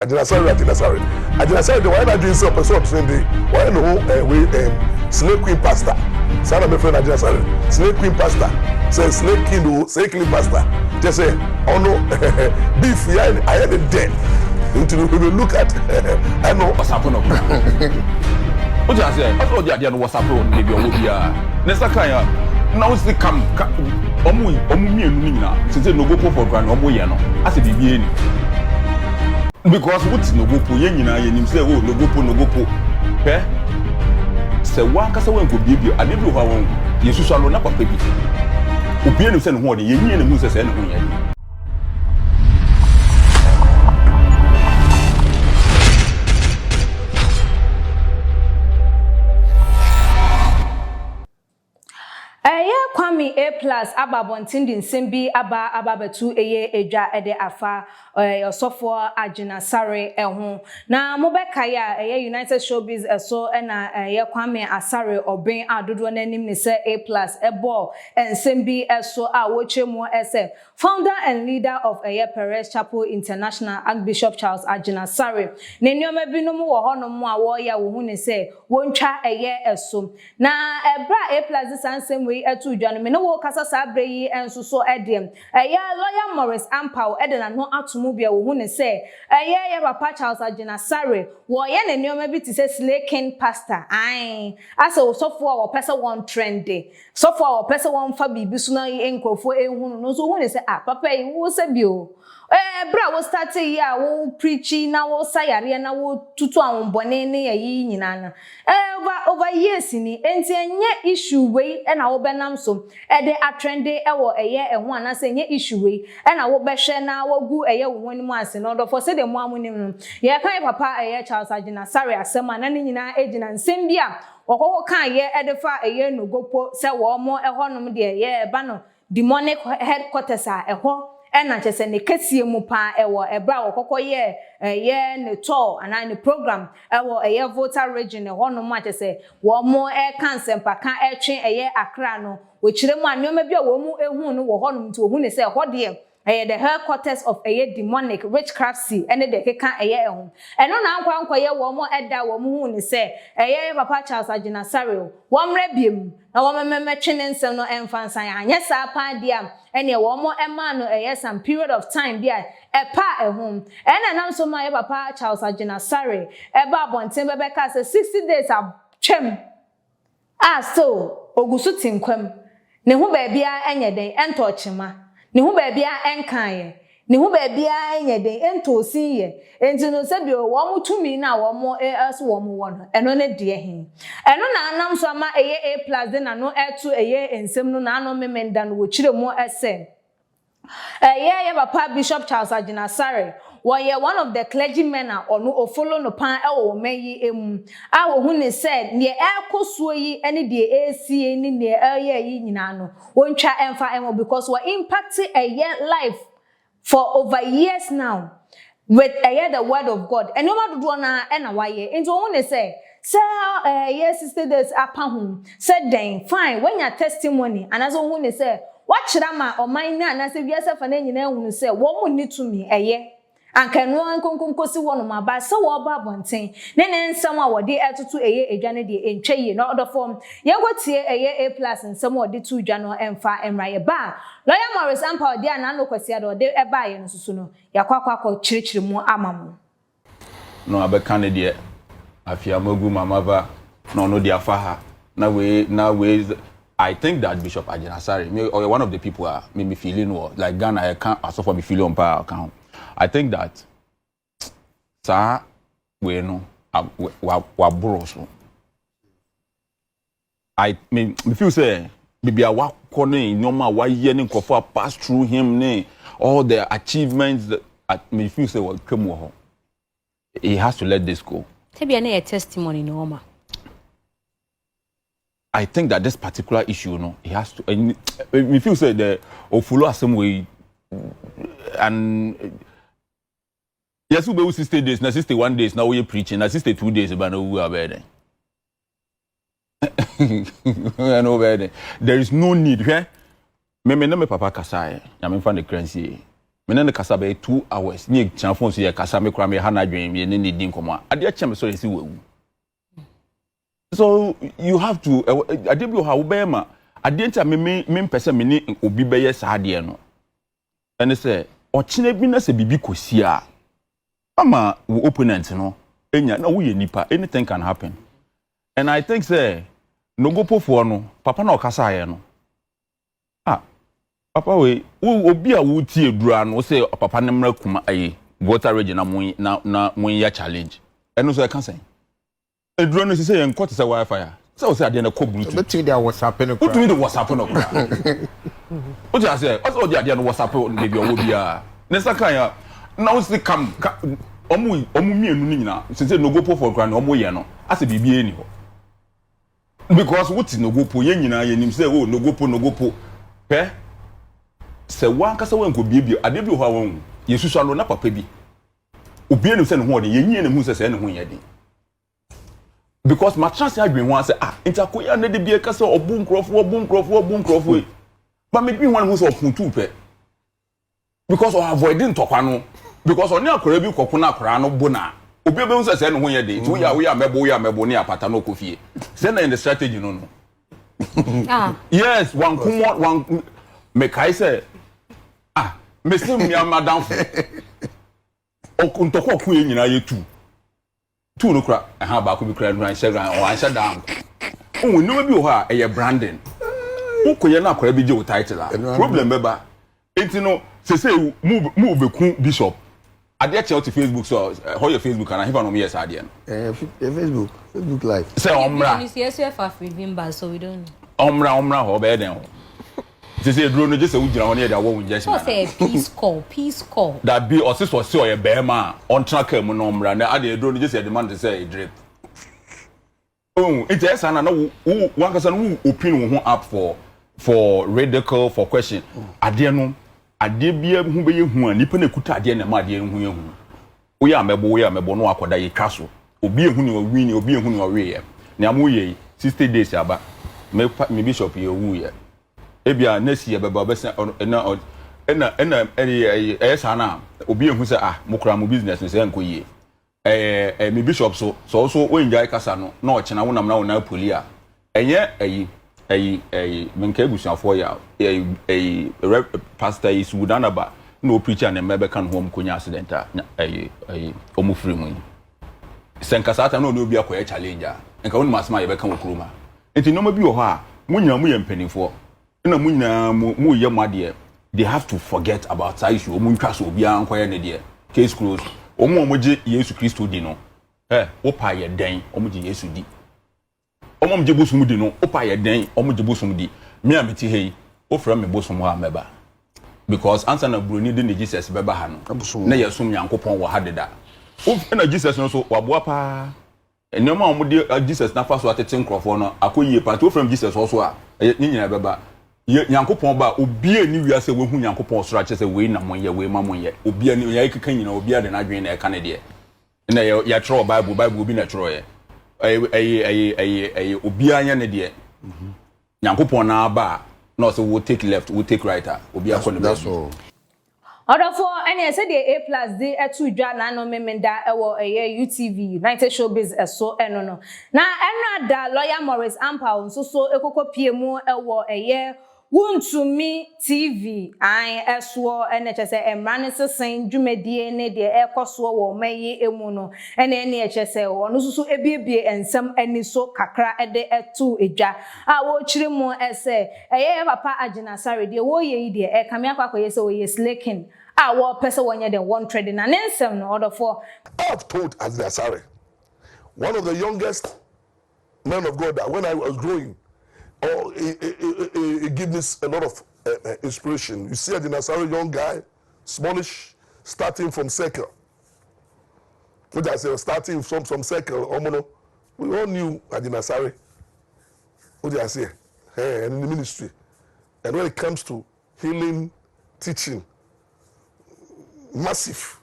Agyin Asare the one I do so person Sunday why no we SlayKing pastor son of my friend Agyin Asare SlayKing pastor say SlayKing pastor just say oh no beef I had it dead until we look at I know what's happening. What you say? I thought you had what's happening maybe on Wobia. Next time now see come omu mi enu na say Nogokpo for grand omu ye no as e bibie ni because what Nogokpo ye nyina ye nim say oh Nogokpo eh say wan kasa wan ko bibie ade bi ho won yesusu alo na papa bi obie no say no ho de ye nyina ne hu say no ho ye Kwame A+ ababontin nsembi ababetu eye edwa ede afa osofo Agyin Asare eho na mobeka ya United Showbiz eso na Kwame Asare oben adodo nanim ne se A+ ebo nsembi eso a wochemu ese founder and leader of Perez Chapel International Archbishop Charles Agyin Asare ne nioma binom wo honom a wo ya wo hu ne se wontwa eso na ebra A+ sansem we etu dwane me no wo kasa sabre yi enso so edem lawyer Morris Ampao edena no atomu bia wo hu ne se papa Charles Agyin Asare wo ye ne nioma bi ti se SlayKing pastor asa wo sofo a wo pese won trendy sofo a wo pese won fa bibi so na enkofo ehunu no so hu ne se papa yi wo se bio bra wo start ya wo preaching na wo sayare na wo tutu awonbone ne yi nyina na over years ni enti enye issue we na wo benam so de atrende wo eho anase enye issue we na wo behwe na wagu wo woni mu ase no do for say dem amunim ye kan papa Charles Agyin Asare asema na ne nyina ejina nsem bia wokoko kan ye edefa Nogokpo se wo mo ehonom de ye ba no demonic headquarters eho na chese ne kasie mu pa ewo ebra wokoko ye ne tour ana ne program ewo voter region hono ma chese wo mo cancel paka twen Accra no wo kire mu anoma bia wo mu ehun no wo hono nti ohun ne se ho de the headquarters of demonic witchcraft sea ene de keka ehun eno na ankwa ye wo mo eda wo mu hu ne se papa Charles Agyin Asare wo mra biem na wo twene nsem no emfansan anye sa pa dia ene wo mo ema no some period of time bia epa ehun ene nam so ma papa Charles Agyin Asare eba abonten bebeka se 60 days atwem so ogusu tinkwam ne hu ba bia enye den entochema ne hu ba bia enkan ne hu ba bia enye den entosin ye enti no se bi wo mo tumi na wo mo so wo mo won eno ne de he eno na anam so ma A+ de na no etu ensem no na no memenda no wo kire mo ese papa Bishop Charles Agyin Asare one of the clergymen or follow no pan meyi emu wo hu ne said ne ekosuo yi ene de AC ni ne yi nyina no wontwa emfa emo because we impact life for over years now with the word of God and no ma dodo na waye enti wo hu ne say yes 60 days apahum said then fine when your testimony and as wo hu ne say what chirama oman na na se wiase fa na nyina ehunu se wo mu ni tumi anka no ankonkonkosi wono ma ba se wo ba bonten ne nsam a wode etoto edwane de entwaye no order form ye gotie A+ nsam wode tu dwano emfa emraye ba lawyer Morris Ampao de ana no kwasi ade ode eba ye no susu no yakwakwa chirichiri mu amamu no abeka ne de afia magu mamava no de afaha na we I think that Bishop Agyin Asare, or one of the people made me feeling like Ghana, I can't also for me feeling on power account. I think that sir, we know wa bros. I mean, if you say maybe a walk corner, normal why yearning for pass through him, all the achievements that me if you say well come home. He has to let this go. Maybe a testimony normal. I think that this particular issue, it has to. If you say the follow some way, and yes, we will 60 days, now 61 days, now we're preaching, now 62 days, but no, we are better. There is no need. Me papa kasai. I mean, find the currency. me ne kasa be 2 hours ni chanfon so ye kasa me kura me ha na dwen me ne din komo ade chem so yesi wawu so you have to ade bi ha wo be ma ade ntia me pese me ni obi be ye sa ade no ene se o kine bi na se bibi kosi a ama wo opponent no enya na wo ye nipa anything can happen and I think say Nogokpo for no papa na okasa ye no papa we obi a wo tie dura no say papa ne mra kuma ayi water region na mun ya challenge eno so e kan sen eduro no say en court say wifi so say ade na ko bluetooth between their WhatsApp and what mean the WhatsApp no kura what you say also the ade no WhatsApp no be owo bia ne saka ya na wo say kam omu mienu ni nyina say Nogokpo for kura no omo ye no ase bibie ni ho because what is Nogokpo ye nyina ye nim say oh Nogokpo pe se wan kasa wan ko biebie ade bi ho awon yesusu alo na papa bi obie no se ne ho de yenyi ne hu se ne ho ye de because my chance adwen ho say intakoya na de bie kasa obu nkrofo but me bi wan hu se opuntu pe because o avoiding tokwa no because oni akora bi kokko na akora no bo na obie be hu se ne ho ye de ti wo ya mebo ni apata no kofie se na in the strategy no yes one me kai say Mr. Mia madam ntoko ku nyina ye tu no kra ha ba ko bi kra no ansha down no bi o ha e branding ukoye na akora bi je o title problem beba enti no say move beku bishop ade che to Facebook so how your Facebook and I have no me yes ade no Facebook live say omra you see SFF remember so we don't omra ho be den they say drone just say ujira won e da wo injection so say peace call that be or sis for say o ye bema on track am no omra na ade drone just say demand say e drip it is na one person who opinion ho up for radical for question ade no ade bia hu be ye hu ani pa na kuta ade na ma ade hu ye hu wo ya mebo no akoda ye kaso obi ehu ni owini obi ehu ni owe ye na mo ye 60 days aba me bishop ye wu ye ebia nesi ye beba besa na sana obi ehu se mokra mo business no se enko ye me bishop so o enjoy kasa no na o chena wonam na wona polia enye menka ebusuafo ya pastor is Sudanaba no preacher na mebe kan ho mkonya accident omufiri mu senkasa ata na obi akoya challenge enka wonu masema ye be kan okuruma enti no ma bi wo ho a munya mu ye mpanifo na munya mu ye made they have to forget about that issue omu ntwa so obi an koya ne de case close omuje Yesu Kristo di no opa ye den omuje Yesu di omuje bosum di no opa ye den omuje bosum di me ameti hei ofra me bosum ha meba because answer na broni de Jesus beba ha no na yesum Nyankopon wo ha deda na Jesus no so waboa pa enema omuje Jesus na fa so atete nkrofo no akoyie pa to from Jesus also a nyina beba Nyankopon ba obi ani wiase we hu Nyankopon soro ache se we na monye we ma monye obi ani ya ikeka nyina obi ade na adwen na eka ne de na ya tro bible obi na tro ye obi anya ne de Nyankopon na ba no so we take left we take right obi akọ ne so Odofo ene se de A+ de etu dwa na no memenda ewo UTV United Showbiz eso eno no na eno da lawyer Morris Ampa nso so ekoko piemu ewo Wuntumi TV an eso ene chese emrane sesen dwumedie ne de ekoso wo mayi emu no ene chese wo no susu ebiebie ensem aniso kakra ede etu edwa wo chire mu ese papa Agyin Asare de wo ye de kame akwakoye se wo ye SlayKing wo pese wonye de one trading na ensem no order for I've told Agyin Asare, one of the youngest men of God, that when I was growing, it gives us a lot of inspiration. You see Agyin Asare, young guy, smallish, starting from circle. What I say, starting from some circle, we all knew Agyin Asare. What do I say? And in the ministry. And when it comes to healing, teaching, massive.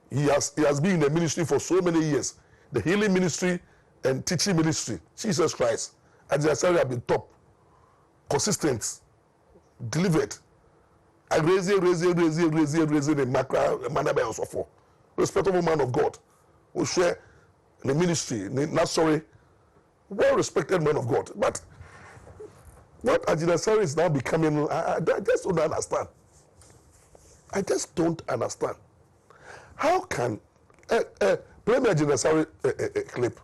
He has been in the ministry for so many years. The healing ministry and teaching ministry. Jesus Christ. Agyin Asare have been top, consistent, delivered. raising the macro manner also for respectable man of God who share the ministry, not sorry, well respected man of God. But what Agyin Asare is now becoming, I just don't understand. I just don't understand. How can play me Agyin Asare clip?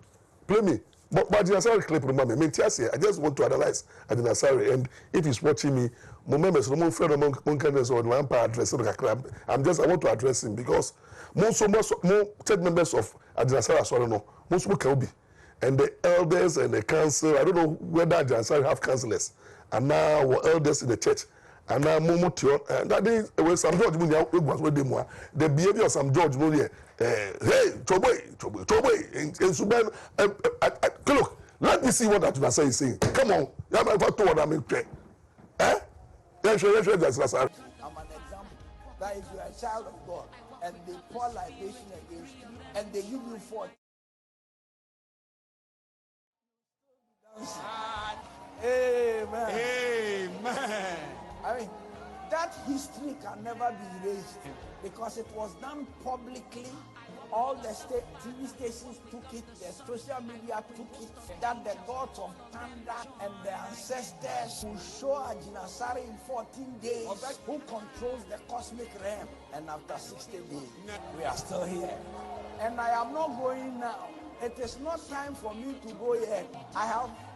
Play me. But Agyin Asare clip, remember me. I just want to analyze Agyin Asare, and if he's watching me, I'm just I want to address him because most church members of Agyin Asare most can be, and the elders and the council. I don't know whether Agyin Asare have councillors and now elders in the church. And now that is when some judge was with them. The behavior of some judge hey, Choboy, and Suban, look, let me see what Agyin Asare is saying. Come on, you have ever told what I'm saying. Eh? I'm an example that if you are a child of God and they pour libation against you and they give you 40. Amen. Amen. I mean, that history can never be erased because it was done publicly. All the TV stations took it, the social media took it, that the gods of thunder and the ancestors will show Agyin Asare in 14 days who controls the cosmic realm. And after 60 days, we are still here. And I am not going now. It is not time for me to go yet. I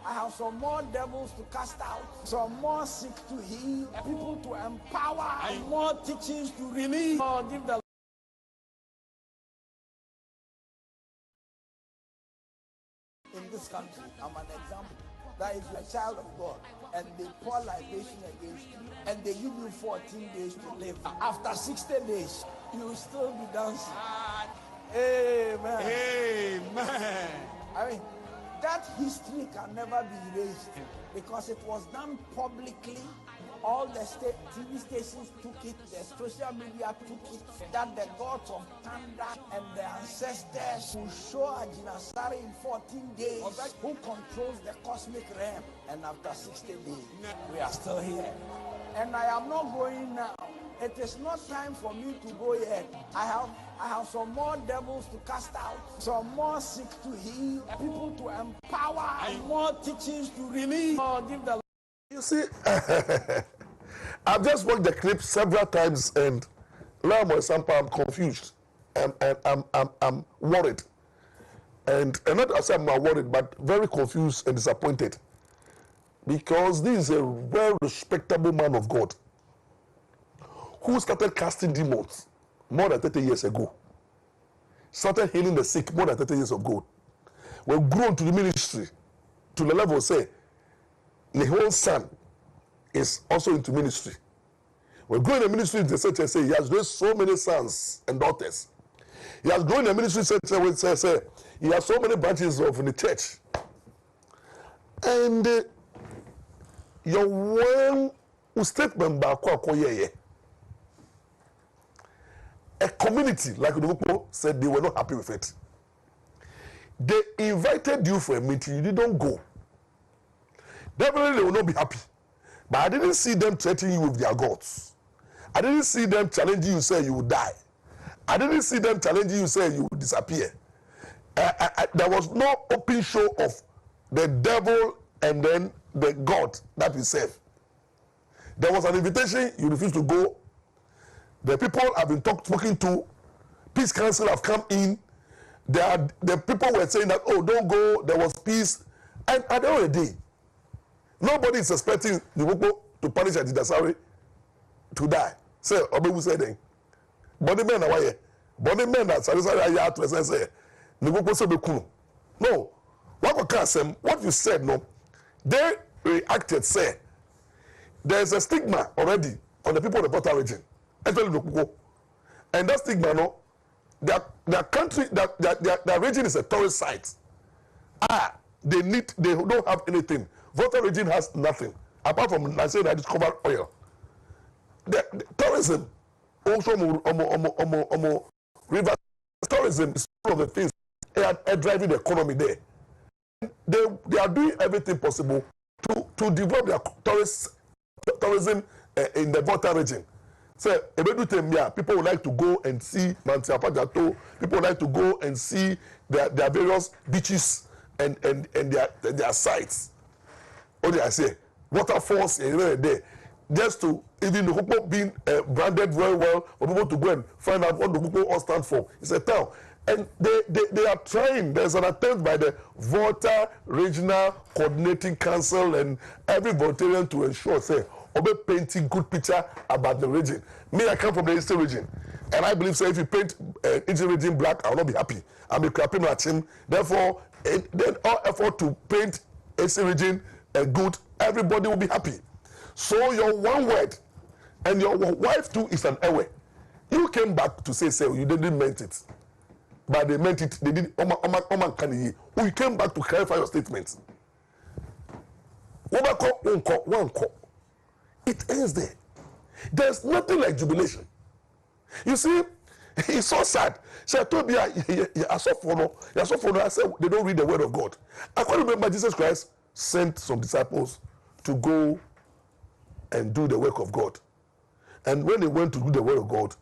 have some more devils to cast out, some more sick to heal, people to empower, and more teachings to release. Give the in this country, I'm an example that if you're a child of God and they pour libation against you and they give you 14 days to live, after 60 days, you will still be dancing. Amen. Amen. I mean, that history can never be erased because it was done publicly. All the TV stations took it, the social media took it, that the gods of thunder and the ancestors will show Agyin Asare in 14 days who controls the cosmic realm. And after 60 days, we are still here. And I am not going now. It is not time for me to go yet. I have some more devils to cast out, some more sick to heal, people to empower, and more teachings to release. Give the You see, I've just watched the clip several times, and now I'm confused, and I'm worried, and not as I'm worried, but very confused and disappointed, because this is a well respectable man of God who started casting demons more than 30 years ago, started healing the sick more than 30 years ago. We've grown to the ministry to the level, say, the whole son is also into ministry. We're growing the ministry in the church and say he has raised so many sons and daughters. He has grown the ministry, say he has so many branches of the church. And your one statement by a community like Nogokpo said they were not happy with it. They invited you for a meeting, you didn't go. Definitely they will not be happy. But I didn't see them threatening you with their gods. I didn't see them challenging you, say you will die. I didn't see them challenging you, say you will disappear. There was no open show of the devil and then the God that we serve. There was an invitation, you refused to go. The people have been talking to, peace council have come in. The people were saying that, oh, don't go, there was peace. And at the end of the day, nobody is expecting Nogokpo to punish Agyin Asare to die. Say, Obewu said then. Body men are why? Body men that Sarisari to say, Nogokpo said Bekunu. No. What you said, no. They reacted, say, there's a stigma already on the people of the Volta region. Actually, Nogokpo. And that stigma, no, their country, their region is a tourist site. They don't have anything. Volta region has nothing apart from Nigeria discovered oil. The tourism also river tourism is one of the things that are driving the economy there. They are doing everything possible to develop their tourism in the Volta region. say ebedu tembia, people would like to go and see Mantiapajato, people would like to go and see their various beaches and their sites. What did I say? Waterfalls there, just to even Nogokpo being branded very well for people to go and find out what Nogokpo all stand for. It's a town, and they are trying. There's an attempt by the Volta Regional Coordinating Council and every Voltarian to ensure say obe painting good picture about the region. Me, I come from the Eastern region, and I believe so if you paint Eastern region black, I will not be happy. I'm a crappy matching. Therefore, then all effort to paint Eastern region good, everybody will be happy. So your one word, and your wife too is an ewe. You came back to say you didn't meant it, but they meant it. They didn't. We came back to clarify your statements. It ends there. There's nothing like jubilation. You see, it's so sad. So I told you, I said they don't read the word of God. I can't remember Jesus Christ sent some disciples to go and do the work of God. And when they went to do the work of God,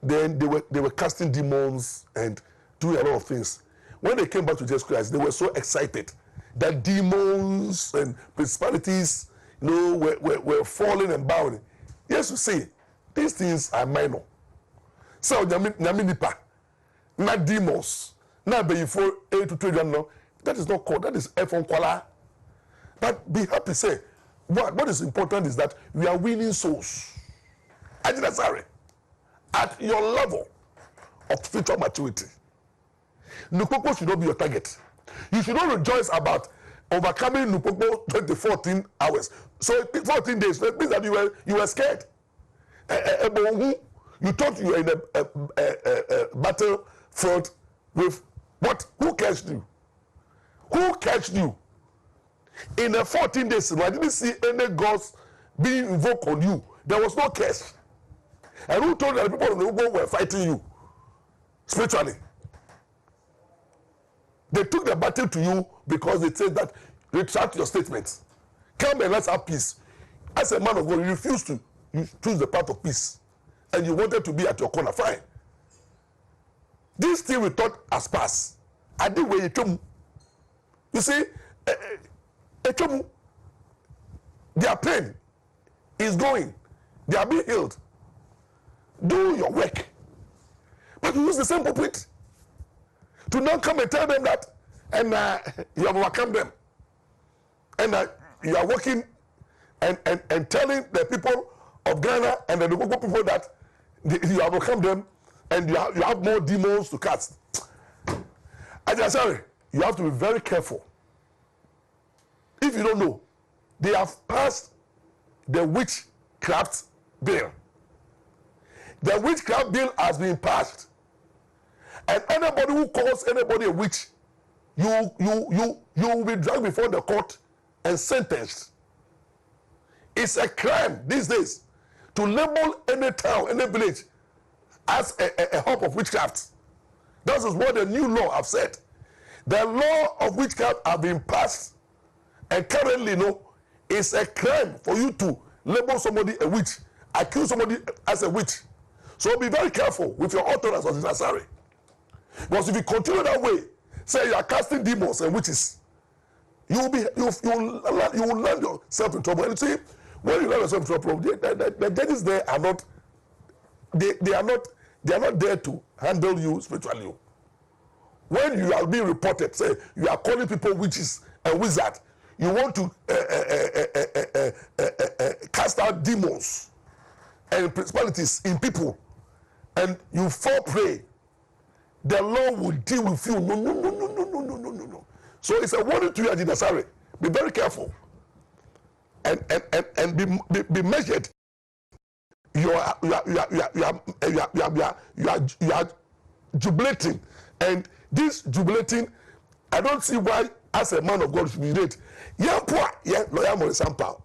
then they were casting demons and doing a lot of things. When they came back to Jesus Christ, they were so excited that demons and principalities, were falling and bowing. Yes, you see, these things are minor. So nyaminipa, not demons, not before 8 to 12 that is not called. That is F on Kuala. But be happy, say what is important is that we are winning souls. Asare, at your level of spiritual maturity, Nogokpo should not be your target. You should not rejoice about overcoming Nogokpo 2014 hours. So 14 days, that means that you were scared. You thought you were in a battlefield with what? Who catched you? Who catched you? In the 14 days, I didn't see any gods being invoked on you. There was no curse. And who told you that the people of Nogokpo were fighting you spiritually? They took the battle to you because they said that retract your statements. Come and let's have peace. As a man of God, you refused to choose the path of peace. And you wanted to be at your corner. Fine. This thing we thought has passed. I did where you told. You see, their pain is going. They are being healed. Do your work. But you use the same pulpit to now come and tell them that, and you have overcome them. And you are working and telling the people of Ghana and the Nogokpo people that you have overcome them and you have more demons to cast. Asare, you have to be very careful. If you don't know, they have passed the witchcraft bill. The witchcraft bill has been passed. And anybody who calls anybody a witch, you will be dragged before the court and sentenced. It's a crime these days to label any town, any village as a hub of witchcraft. That is what the new law have said. The law of witchcraft have been passed, and currently, it's a crime for you to label somebody a witch, accuse somebody as a witch. So be very careful with your utterance as Asare. Because if you continue that way, say you are casting demons and witches, you will land yourself in trouble. And you see, when you land yourself in trouble, the judges there are not, they are not there to handle you spiritually. When you are being reported, say you are calling people witches and wizards, you want to cast out demons and principalities in people, and you fall prey, the law will deal with you. No. So it's a warning to you, Asare. Be very careful and be measured. You are jubilating, and this jubilating, I don't see why, as a man of God, should be late. Lawyer Mori Sampa.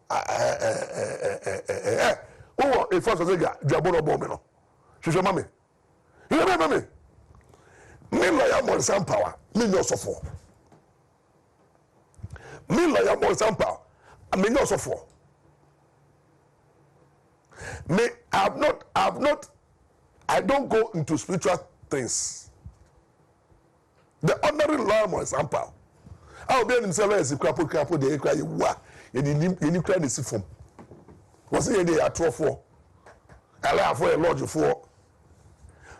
Oh, if I was a guy, Jabono Bomino. She's your mommy. You remember me? Me lawyer Mori Sampa, me no suffer. Me lawyer Mori Sampa, me no suffer. Me I don't go into spiritual things. The ordinary law, for example, I'll be in himself as a crapo, the cry, you cry the siphon. Was it a true for? I laugh for a lodge for.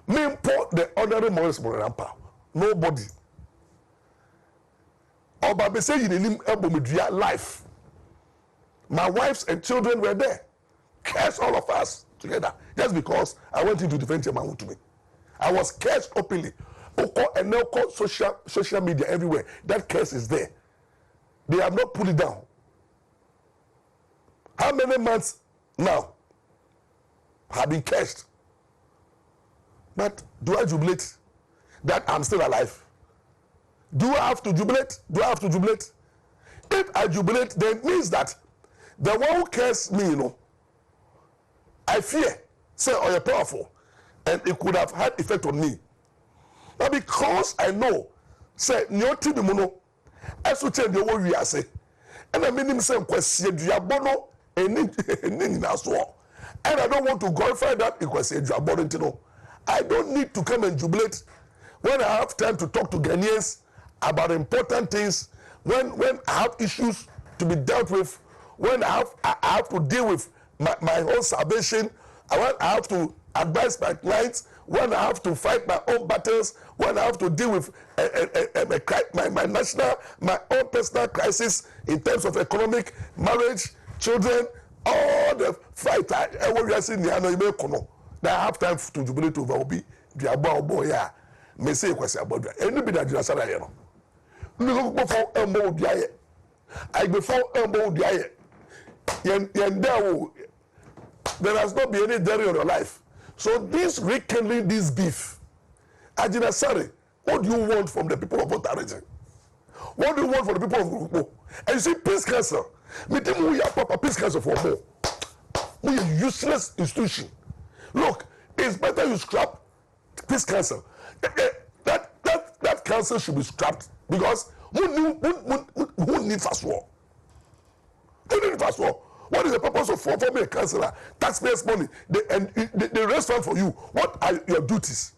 Me import the ordinary Morris Morampa. Nobody. Or by saying in him, life. My wives and children were there. Cursed all of us together. Just because I went into defend him to me. I was cursed openly. And now called social media everywhere. That curse is there. They have not put it down. How many months now have been cursed? But do I jubilate that I'm still alive? Do I have to jubilate? Do I have to jubilate? If I jubilate, then it means that the one who cares me, I fear, say, oh, you're powerful, and it could have had effect on me. But because I know, say, nyoti bimuno, as we tell the word we are say, and I mean him say, question diabono, and I don't want to glorify that because diabono. I don't need to come and jubilate when I have time to talk to Ghanaians about important things, when I have issues to be dealt with, when I have to deal with my own salvation, I have to advise my clients, when I have to fight my own battles, when I have to deal with my own personal crisis in terms of economic, marriage, children, all the fight that I have time to jubilate over Obi, the boy, yeah, may say, about that. And be that Asare. Before Elmo Diet, I before Elmo Diet. There has not been any dairy on your life. So this rekindling this beef, Agyin Asare, what do you want from the people of Otareje? What do you want from the people of Nogokpo? And you see, Peace Council, me tell you, we are Papa Peace Council for more. We are useless institution. Look, it's better you scrap Peace Council. That council should be scrapped because who needs us war? Who needs us war? What is the purpose of forming a councillor? Taxpayers' money. They restaurant for you. What are your duties?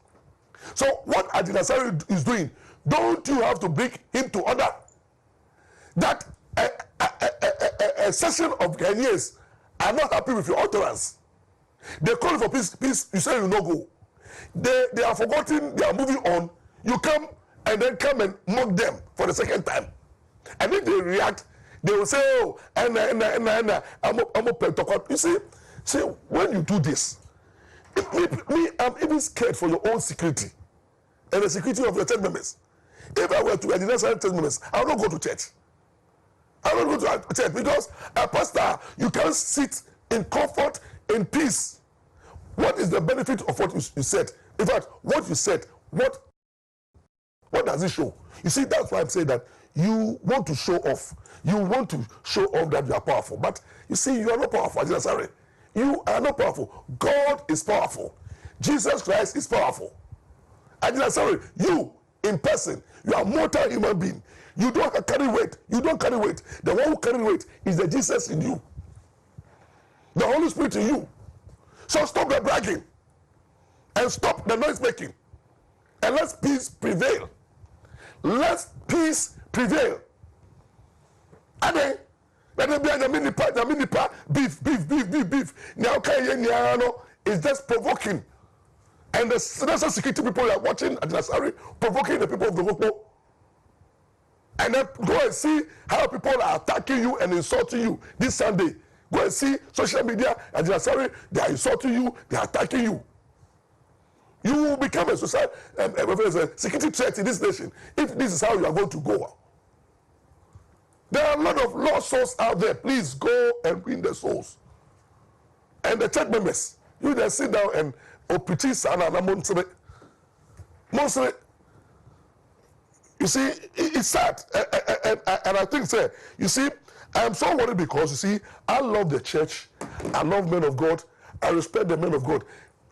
So what Agyin Asare is doing, don't you have to bring him to order? That a session of Ghanaians are not happy with your utterance. They call for peace, you say you no go. They are forgotten, they are moving on. You come and then come and mock them for the second time. And if they react, they will say, oh, I'm a pentocot. You see, when you do this, I'm even scared for your own security and the security of your church members. If I were to Agyin Asare church members, I will not go to church. I will not go to church because a pastor, you can't sit in comfort, in peace. What is the benefit of what you said? In fact, what you said, what does it show? You see, that's why I'm saying that you want to show off. You want to show off that you are powerful. But you see, you are not powerful, Agyin Asare. You are not powerful. God is powerful. Jesus Christ is powerful. Agyin Asare, you in person, you are a mortal human being. You don't carry weight. You don't carry weight. The one who carries weight is the Jesus in you. The Holy Spirit in you. So stop the bragging and stop the noise making and let peace prevail. Let peace prevail. And then beef. Now is just provoking. And the national security people are watching Agyin Asare provoking the people of Nogokpo. And then go and see how people are attacking you and insulting you this Sunday. Go and see social media, Agyin Asare, they are insulting you, they are attacking you. You will become a security threat in this nation if this is how you are going to go. There are a lot of lost souls out there. Please go and win the souls. And the church members, you just sit down and opiti sana na monsre. You see, it's sad. And I think, sir, you see, I am so worried because, you see, I love the church. I love men of God. I respect the men of God.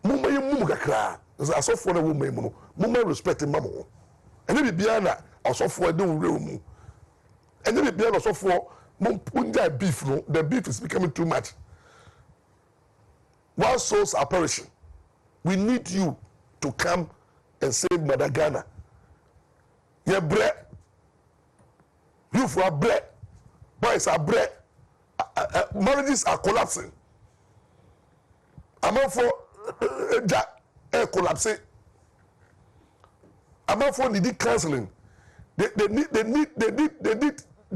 I saw for the woman, Mumma respecting Mamma. And then Biana, I saw for a new room. And then Biana saw for Mumpunja beef. The beef is becoming too much. while souls are perishing, we need you to come and save Mother Ghana. Your bread, you for bread, boys are bread, marriages are collapsing. I'm for collapsing. I'm for needing counseling. They need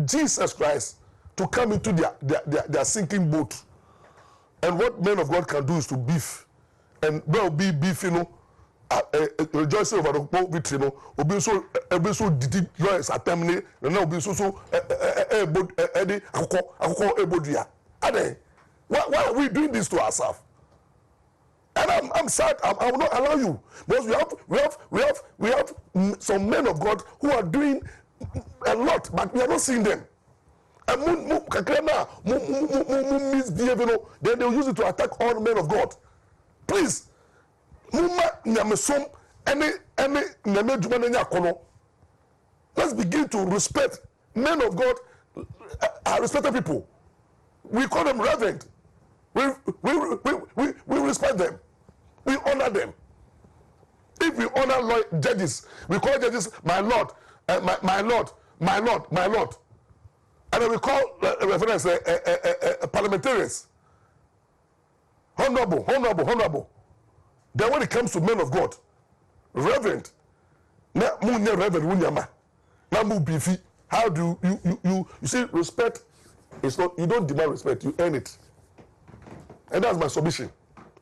Jesus Christ to come into their sinking boat. And what men of God can do is to beef. And well be beef, rejoicing over the victory, be so did lawyers at terminate, and now be so why are we doing this to ourselves? And I'm sad. I will not allow you, because we have some men of God who are doing a lot, but we are not seeing them. And misbehaving, then they'll use it to attack all men of God. Please, let's begin to respect men of God. Are respected people. We call them reverend. We respect them. We honor them. If we honor judges, we call judges my lord, my lord, my lord, my lord. And then we call reference parliamentarians honorable, honorable, honorable. Then when it comes to men of God, reverend, reverend, how do you see respect? It's not, you don't demand respect, you earn it. And that's my submission.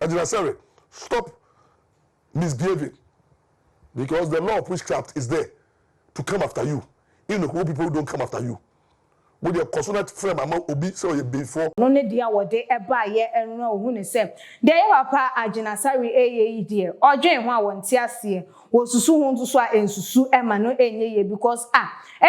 Asare, stop misbehaving, because the law of witchcraft is there to come after you. Even the people who don't come after you. With your consonant frame, I'm obi so you before. No ne dia wode eba ye enro ohu ne sem. De ye papa Agyin Asare eye die. Odwen ho a wonte ase. Wo susu hu ntuso a ensusu ema no enye ye because e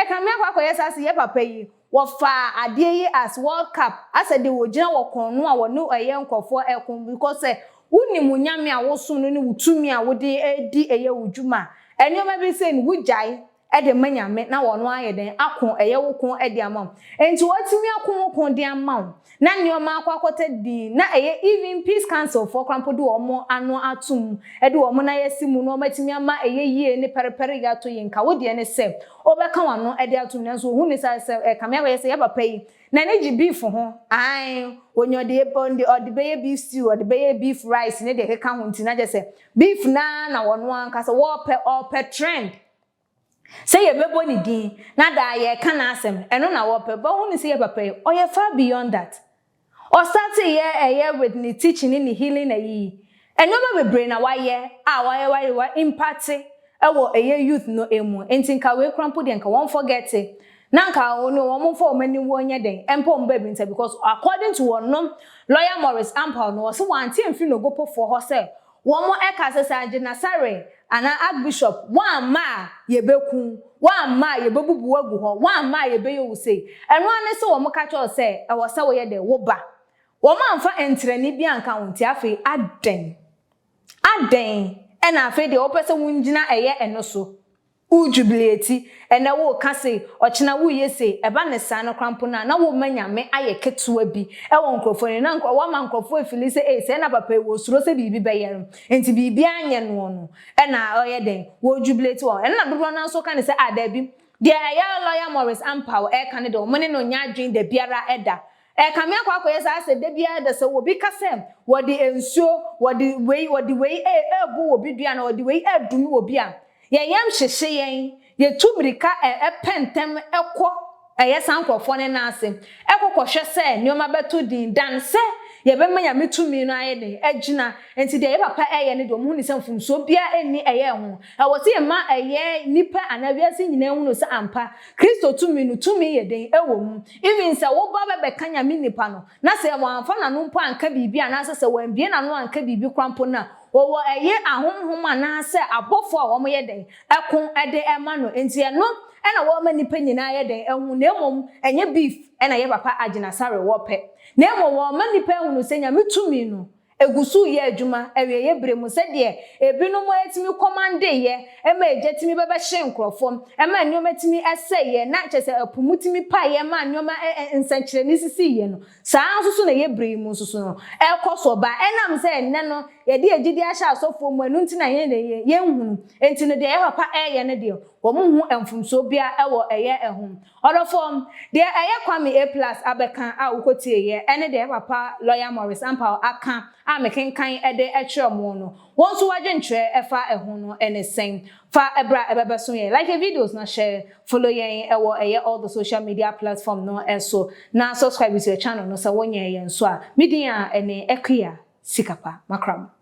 kan me akwa yesase ye papa yi wo fa ade yi as World Cup ase de wo gina wo kon no a wo no eye nkofo ekon because unimu nyame a wo sum no ne wutumi a wo de edi eye wudwuma. Enioma bi se ni wujai ede manyame na wono ayeden akon eye wokon ede amam enti watimi akon wokon de amam na neoma akwakote di na eye even peace council for krampo de omo ano atum ede omo na yesimu no matimi ama eye yie ne perepere ga to yinka wo de ne se obeka wano ede atum na so hu ne sa kamya we se ya papa yi na ne ji beef ho onyo de bonde ode beye beef stew ode beye beef rice ne de keka ho nti na je se beef na wono anka se wo pe trend. Say ye bebo ni din na da ye ka na asem eno na wo pe but hu ni say ye papa o ye far beyond that or start ye with ni teaching ni healing ayi enoma bebre na wa ye wa impact e wo eye youth no emu entinka we krampo de nka won forget it na nka ono wo mo for mani wo nya den empo mba bi nta because according to one lawyer Morris Ampao no so wan tie mfi Nogokpo for ho say wo mo eka se Agyin Asare ana Archbishop wan ma ye beku wan ma ye bebubu agu ho wan ma ye beye wo sei eno ane se wo mo ka cho se e wo se wo ye de wo ba wo ma mfa entreni bi anka wonti afi aden e na afi de wo pese wunjina eye eno so ujubileti ene wo ka se ochina wo yese eba ne sa no krampo na wo manyame aye ketua bi e wo nkrofo ni na nkro wo ma nkrofo efili se se na papa wo suro se bibi beyere enti bibi anye no e na oye den wo jubileti wo e na dodo na so ka ne se adabi de ya lawyer Morris Ampao e ka ne de mo ne no nya adwen de biara eda e ka me akwa yesa ase de biara de se wo bi kasem wo de ensuo wo de wei ebu wo bi dua na wo de wei edum wo bi a ye yam hyehye yen ye tumirika pentem ekọ eye sankrofo ne na ase ekokọhwe se neoma beto din dan se ye be manya metumi no aye ne agina enti de ye papa eye ne do mu ni samfumso bia eni eye ho e wo se ma eye nipa anabiase nyina hu no se ampa Kristo tumi no tumi ye den ewo mu even se wo ba be kanya mi nipa no na se wo amfa na no mpo anka bibia na se wo ambie na no anka bibi krampo na wo eye ahonhom ana se abofo a wo mo ye den ekon ede ema no enti no ena wo ma nipa nyina ye den ehu na emom enye beef ena ye papa Agyin Asare wo pe na emom wo ma nipa ehu no se nya metumi no egusu ye adwuma ewe ye bremu se de ebinom atimi commande ye ema ejetimi bebe hye nkrofom ema nneoma timi ese ye na chese apumutimi pa ye ma nneoma nsankyere ni sisi ye no saa nsusu na ye bremu nsusu no ekoso ba enam se enne no ye de agidi ahya asofo mu anu nti na ye nhunu enti no de ye papa ye ne de omuhu emfumso bia ewo eye ehum odofom de eye kwame A+ abeka a ukotie ye ene de papa lawyer Morris ampa aka a mekenkan ede etweremo no wonso wadwentre efa ehun no ene sen fa ebra ebebeso ye like videos na share follow ye ewo eye all the social media platform no eso na subscribe to your channel no so wonye ye nso a media ene ekia sikapa makram